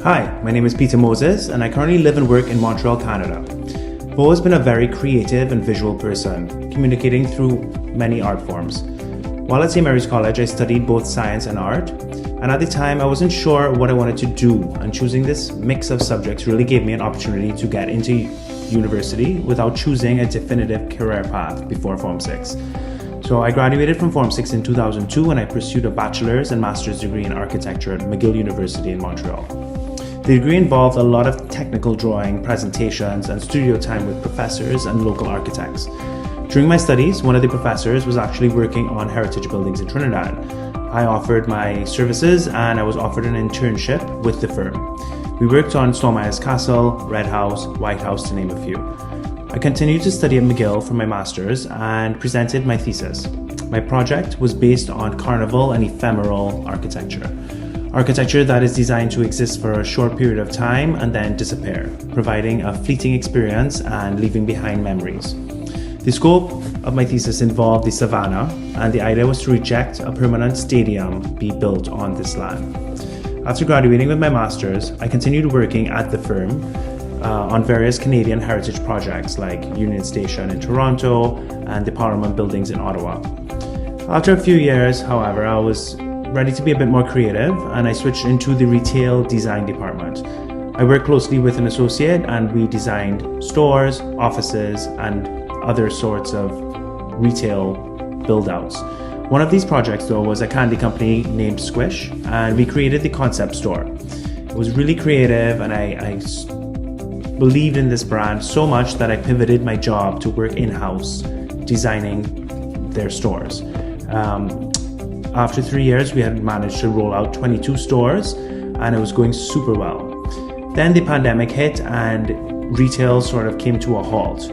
Hi, my name is Peter Moses, and I currently live and work in Montreal, Canada. I've always been a very creative and visual person, communicating through many art forms. While at St. Mary's College, I studied both science and art, and at the time I wasn't sure what I wanted to do, and choosing this mix of subjects really gave me an opportunity to get into university without choosing a definitive career path before Form 6. So I graduated from Form 6 in 2002, and I pursued a bachelor's and master's degree in architecture at McGill University in Montreal. The degree involved a lot of technical drawing, presentations, and studio time with professors and local architects. During my studies, one of the professors was actually working on heritage buildings in Trinidad. I offered my services and I was offered an internship with the firm. We worked on Stormeyer's Castle, Red House, White House, to name a few. I continued to study at McGill for my master's and presented my thesis. My project was based on carnival and ephemeral architecture. Architecture that is designed to exist for a short period of time and then disappear, providing a fleeting experience and leaving behind memories. The scope of my thesis involved the savannah, and the idea was to reject a permanent stadium be built on this land. After graduating with my master's, I continued working at the firm on various Canadian heritage projects like Union Station in Toronto and the Parliament buildings in Ottawa. After a few years, however, I was ready to be a bit more creative, and I switched into the retail design department. I worked closely with an associate, and we designed stores, offices, and other sorts of retail build-outs. One of these projects, though, was a candy company named Squish, and we created the concept store. It was really creative, and I believed in this brand so much that I pivoted my job to work in-house, designing their stores. After 3 years, we had managed to roll out 22 stores, and it was going super well. Then the pandemic hit, and retail sort of came to a halt.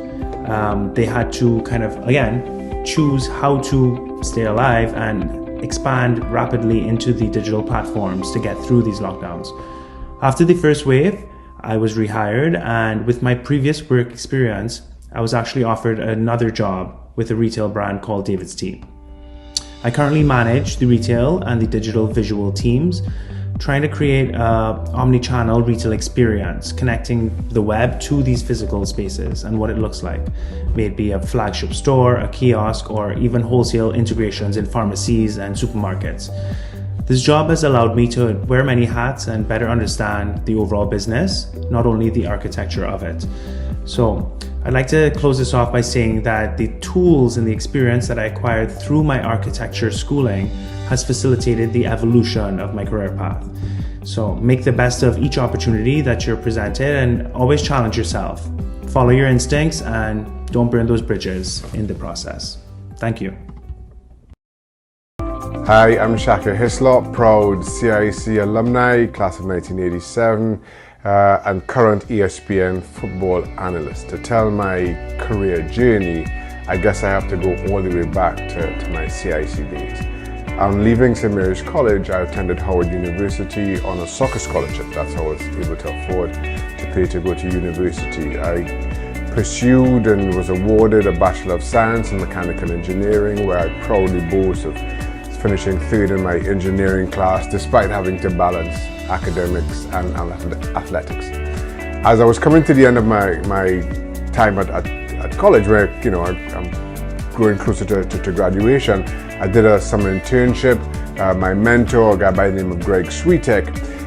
They had to again, choose how to stay alive and expand rapidly into the digital platforms to get through these lockdowns. After the first wave, I was rehired, and with my previous work experience, I was actually offered another job with a retail brand called David's Tea. I currently manage the retail and the digital visual teams, trying to create an omni-channel retail experience, connecting the web to these physical spaces and what it looks like. May it be a flagship store, a kiosk, or even wholesale integrations in pharmacies and supermarkets. This job has allowed me to wear many hats and better understand the overall business, not only the architecture of it. So I'd like to close this off by saying that the tools and the experience that I acquired through my architecture schooling has facilitated the evolution of my career path. So make the best of each opportunity that you're presented, and always challenge yourself. Follow your instincts and don't burn those bridges in the process. Thank you. Hi, I'm Shaka Hislop, proud CIC alumni, class of 1987. And current ESPN football analyst. To tell my career journey, I guess I have to go all the way back to my CIC days. On leaving St. Mary's College, I attended Howard University on a soccer scholarship. That's how I was able to afford to pay to go to university. I pursued and was awarded a Bachelor of Science in Mechanical Engineering, where I proudly boast of finishing third in my engineering class despite having to balance academics and athletics. As I was coming to the end of my time at college, where I'm growing closer to graduation, I did a summer internship. My mentor, a guy by the name of Greg Switek,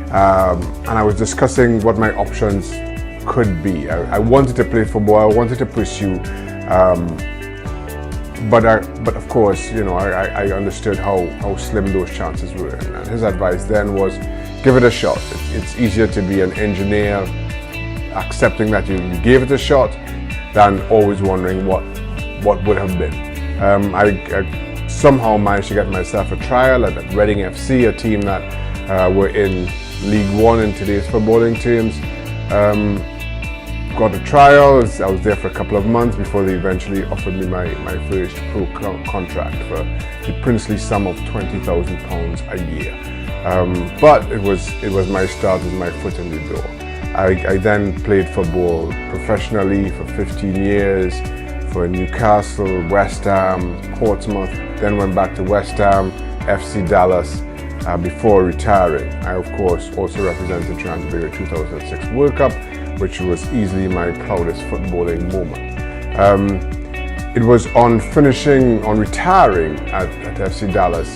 and I was discussing what my options could be. I wanted to play football, I wanted to pursue, but of course, I understood how slim those chances were. And his advice then was, give it a shot. It's easier to be an engineer accepting that you gave it a shot than always wondering what would have been. I somehow managed to get myself a trial at Reading FC, a team that were in League One in today's footballing terms. Got a trial. I was there for a couple of months before they eventually offered me my first pro contract for the princely sum of £20,000 a year. But it was my start, it was my foot in the door. I then played football professionally for 15 years for Newcastle, West Ham, Portsmouth, then went back to West Ham, FC Dallas, before retiring. I, of course, also represented Trinidad and Tobago 2006 World Cup, which was easily my proudest footballing moment. It was on retiring at FC Dallas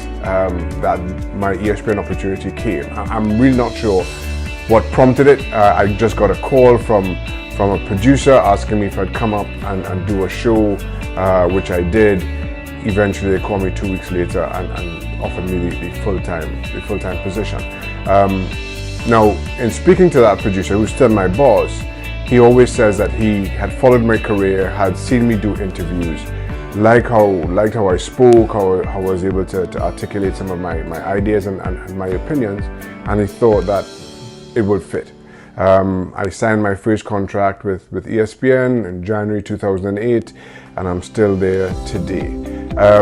that my ESPN opportunity came. I'm really not sure what prompted it. I just got a call from a producer asking me if I'd come up and do a show, which I did. Eventually, they called me 2 weeks later and offered me the full-time position. Now, in speaking to that producer, who's still my boss, he always says that he had followed my career, had seen me do interviews, liked how I spoke, how I was able to articulate some of my ideas and my opinions, and he thought that it would fit. I signed my first contract with ESPN in January 2008, and I'm still there today. I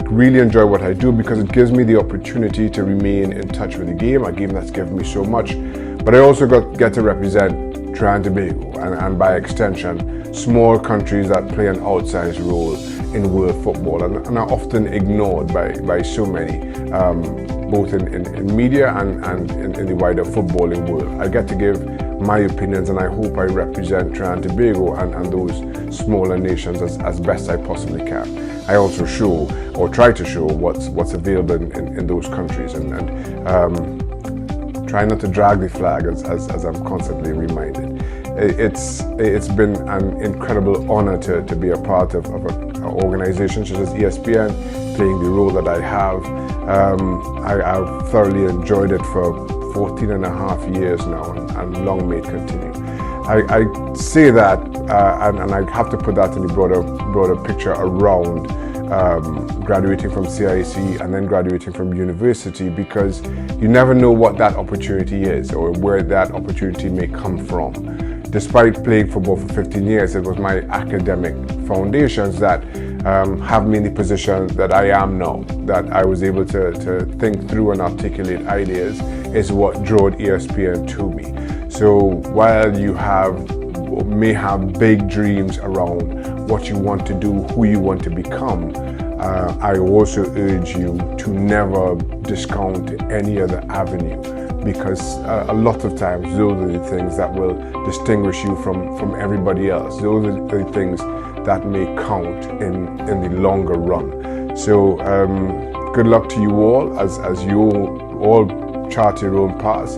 really enjoy what I do because it gives me the opportunity to remain in touch with the game, a game that's given me so much. But I also get to represent Trinidad and Tobago and by extension, small countries that play an outsized role in world football and are often ignored by so many, both in media and in the wider footballing world. I get to give my opinions, and I hope I represent Trinidad and Tobago and those smaller nations as best I possibly can. I also show, or try to show, what's available in those countries, and try not to drag the flag as I'm constantly reminded. It's been an incredible honor to be a part of an organization such as ESPN, playing the role that I have. I've thoroughly enjoyed it for 14 and a half years now, and long may it continue. I say that, and I have to put that in the broader picture around graduating from CIC and then graduating from university, because you never know what that opportunity is or where that opportunity may come from. Despite playing football for 15 years, it was my academic foundations that have me in the position that I am now, that I was able to think through and articulate ideas, is what drew ESPN to me. So while you may have big dreams around what you want to do, who you want to become, I also urge you to never discount any other avenue, because a lot of times those are the things that will distinguish you from everybody else. Those are the things that may count in the longer run. So good luck to you all as you all chart your own paths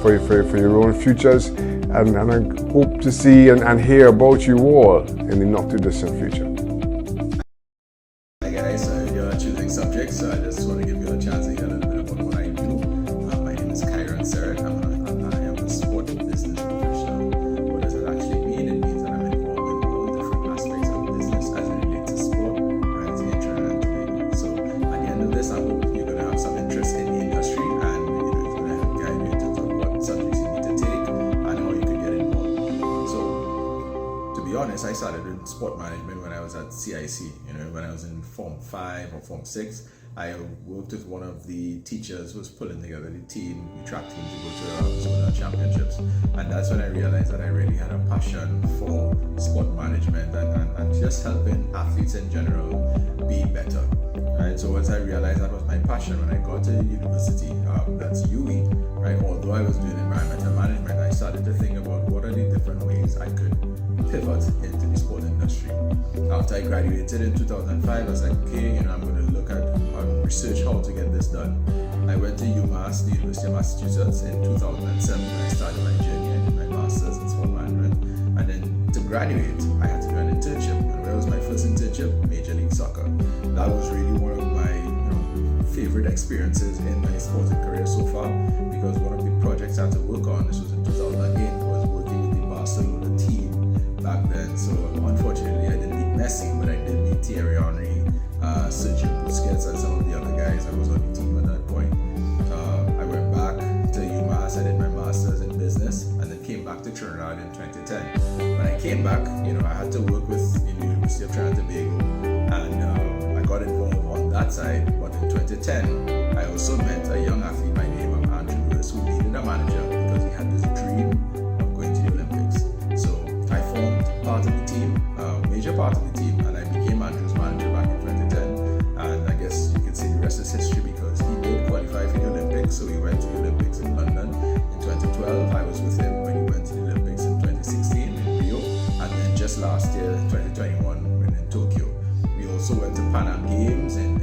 for your own futures, and I hope to see and hear about you all in the not too distant future. Hi guys, you're choosing subjects, so I just want to give you a chance to hear a little bit about what I do. My name is Kyron Serrett. I am a sport business professional. What does it actually mean? It means that I'm involved in all different aspects of business as it relates to sport, right, in Trinidad and Tobago. So at the end of this, I hope you're going to have some interest in the industry, and it's going to help guide you in terms of what subjects you need to take and how you can get involved. So to be honest, I started in sport management when I was at CIC. When I was in Form 5 or Form 6, I worked with one of the teachers who was pulling together the team, the track team, to go to the zonal championships. And that's when I realized that I really had a passion for sport management and just helping athletes in general be better. Right? So once I realized that was my passion, when I got to university, that's UE, right? Although I was doing environmental management, I started to think about what are the different ways I could pivot into the sport industry. After I graduated in 2005, I was like, okay, I'm going to look at research how to get this done. I went to UMass, the University of Massachusetts, in 2007. I started my journey. I did my master's in sport management, and then to graduate, I had to do an internship. And where was my first internship? Major League Soccer. That was really one of my favorite experiences in my sporting career so far, because one of the projects I had to work on, this was in 2008, was working with the Barcelona team back then. So unfortunately, I didn't meet Messi, but I did meet Thierry Henry, Sergio Busquets, and some of the other guys I was on the team at that point. I went back to UMass, I did my master's in business, and then came back to Trinidad in 2010. When I came back, I had to work with the University of Trinidad and Tobago, and I got involved on that side. But in 2010, I also met a young athlete by the name of Andrew Lewis, who needed a manager because he had this dream of going to the Olympics. So I formed part of the team, major part of the team, and I became Andrew's manager back in 2010. And I guess you can say the rest is history. So we went to the Olympics in London in 2012. I was with him when he went to the Olympics in 2016 in Rio, and then just last year, 2021, when in Tokyo. We also went to Pan Am Games in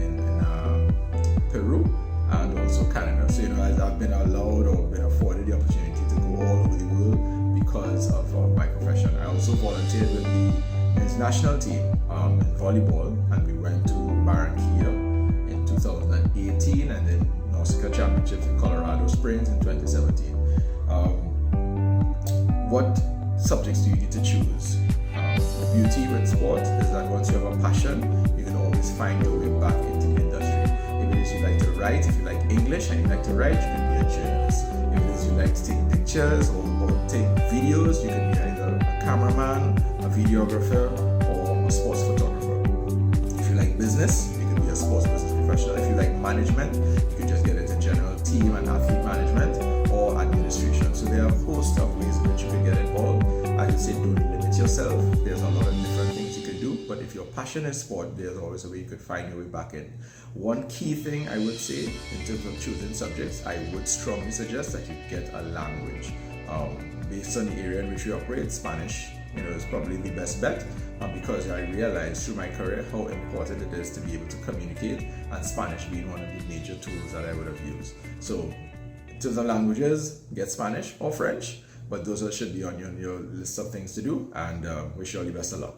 Peru and also Canada. So I've been allowed or been afforded the opportunity to go all over the world because of my profession. I also volunteered with the men's national team in volleyball, and we went to Barranquilla in 2018 and then Nausicaa Championships in Colorado Springs in 2017. What subjects do you need to choose? The beauty with sport is that once you have a passion, you can always find your way back into the industry. If it is you like to write, if you like English and you like to write, you can be a journalist. If it is you like to take pictures or take videos, you can be either a cameraman, a videographer, or a sports photographer. If you like business, you can be a sports business professional. If you like management, you can just get into general team and athlete management or administration. So there are a host of ways in which you can get involved. I would say don't limit yourself. There's a lot of different things you can do, but if your passion is sport, there's always a way you could find your way back in. One key thing I would say in terms of choosing subjects, I would strongly suggest that you get a language. Based on the area in which you operate, Spanish is probably the best bet, because I realized through my career how important it is to be able to communicate, and Spanish being one of the major tools that I would have used. So in terms of languages, get Spanish or French, but those should be on your list of things to do, and wish you all the best of luck.